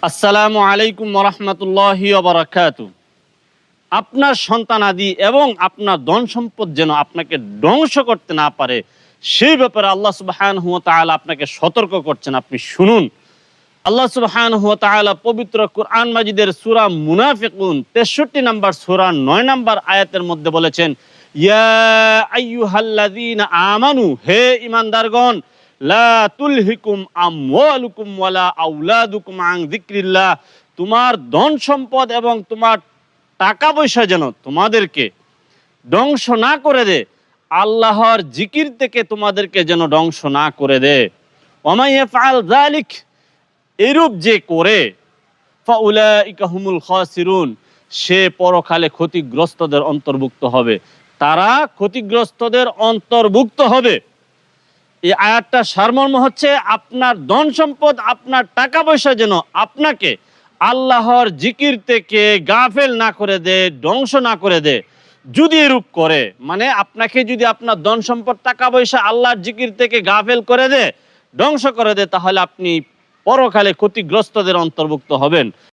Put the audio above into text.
আসসালামু আলাইকুম ওরহমতুল্লাহি ওয়াবারাকাতু। আপনার সন্তানাদি এবং আপনার ধন সম্পদ যেন আপনাকে ধ্বংস করতে না পারে, সেই ব্যাপারে আল্লাহ সুবহানাহু ওয়া তাআলা আপনাকে সতর্ক করছেন। আপনি শুনুন, আল্লাহ সুবহানাহু ওয়া তাআলা পবিত্র কুরআন মাজিদের সূরা মুনাফিকুন 63 নম্বর সূরা 9 নম্বর আয়াতের মধ্যে বলেছেন, ইয়া আইয়ুহাল্লাযীনা আমানু, হে ঈমানদারগণ, লা তুলহিকুম আমওয়ালুকুম ওয়ালা আওলাদুকুম আন যিকরিল্লাহ, তোমার ধন সম্পদ এবং তোমার টাকা পয়সা যেন তোমাদেরকে ধ্বংস না করে দে, আল্লাহর জিকির থেকে তোমাদেরকে যেন ধ্বংস না করে দে। ওয়া ইয়াফআল যালিক, এরূপ যে করে, ফাউলাইকা হুমুল খাসিরুন, সে পরকালে ক্ষতিগ্রস্তদের অন্তর্ভুক্ত হবে। তারা ক্ষতিগ্রস্তদের অন্তর্ভুক্ত হবে। এই আয়াতটা সারমর্ম হচ্ছে, আপনার ধন সম্পদ, আপনার টাকা পয়সা যেন আপনাকে আল্লাহর জিকির থেকে গাফেল না করে দে, ধ্বংস না করে দে। যদি এরূপ করে, মানে আপনাকে যদি আপনার ধন সম্পদ, টাকা পয়সা আল্লাহর জিকির থেকে গাফেল করে দে, ধ্বংস করে দে, তাহলে আপনি পরকালে ক্ষতিগ্রস্তদের অন্তর্ভুক্ত হবেন।